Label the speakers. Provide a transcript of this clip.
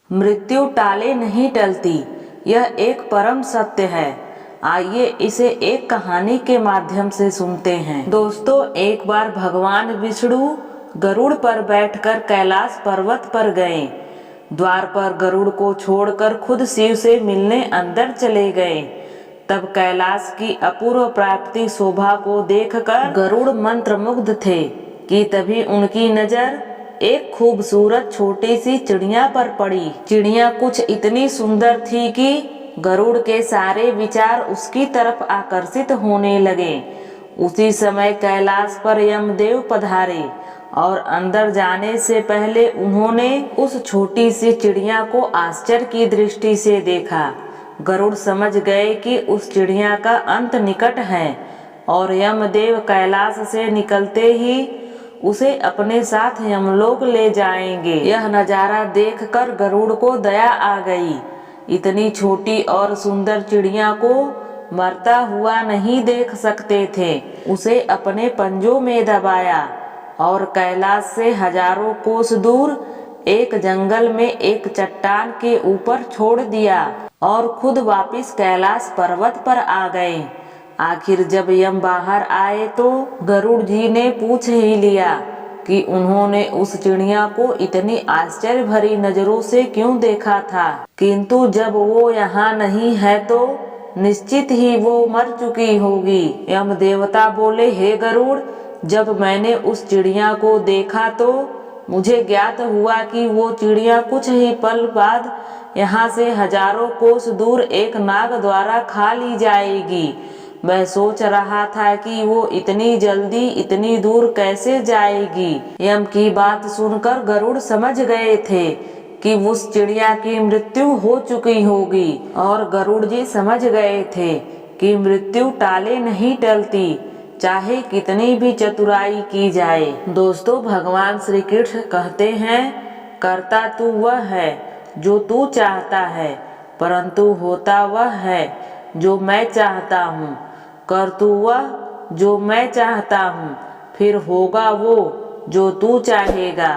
Speaker 1: मृत्यु टाले नहीं टलती, यह एक परम सत्य है। आइए इसे एक कहानी के माध्यम से सुनते हैं। दोस्तों, एक बार भगवान विष्णु गरुड़ पर बैठकर कैलाश पर्वत पर गए। द्वार पर गरुड़ को छोड़कर खुद शिव से मिलने अंदर चले गए। तब कैलाश की अपूर्व प्राप्ति शोभा को देखकर गरुड़ मंत्रमुग्ध थे कि तभी उनकी नजर एक खूबसूरत छोटी सी चिड़िया पर पड़ी। चिड़िया कुछ इतनी सुंदर थी कि गरुड़ के सारे विचार उसकी तरफ आकर्षित होने लगे। उसी समय कैलाश पर यमदेव पधारे और अंदर जाने से पहले उन्होंने उस छोटी सी चिड़िया को आश्चर्य की दृष्टि से देखा। गरुड़ समझ गए कि उस चिड़िया का अंत निकट है और यमदेव कैलाश से निकलते ही उसे अपने साथ यमलोक ले जाएंगे। यह नजारा देखकर गरुड़ को दया आ गई। इतनी छोटी और सुंदर चिड़िया को मरता हुआ नहीं देख सकते थे। उसे अपने पंजों में दबाया और कैलाश से हजारों कोस दूर एक जंगल में एक चट्टान के ऊपर छोड़ दिया और खुद वापिस कैलाश पर्वत पर आ गए। आखिर जब यम बाहर आए तो गरुड़ जी ने पूछ ही लिया कि उन्होंने उस चिड़िया को इतनी आश्चर्य भरी नजरों से क्यों देखा था, किंतु जब वो यहाँ नहीं है तो निश्चित ही वो मर चुकी होगी। यम देवता बोले, हे गरुड़, जब मैंने उस चिड़िया को देखा तो मुझे ज्ञात हुआ कि वो चिड़िया कुछ ही पल बाद यहाँ से हजारों कोस दूर एक नाग द्वारा खा ली जाएगी। मैं सोच रहा था कि वो इतनी जल्दी इतनी दूर कैसे जाएगी। यम की बात सुनकर गरुड़ समझ गए थे कि उस चिड़िया की मृत्यु हो चुकी होगी और गरुड़ जी समझ गए थे कि मृत्यु टाले नहीं टलती, चाहे कितनी भी चतुराई की जाए। दोस्तों, भगवान श्री कृष्ण कहते हैं, करता तू वह है जो तू चाहता है, परंतु होता वह है जो मैं चाहता हूँ। कर तू वह जो मैं चाहता हूँ, फिर होगा वो जो तू चाहेगा।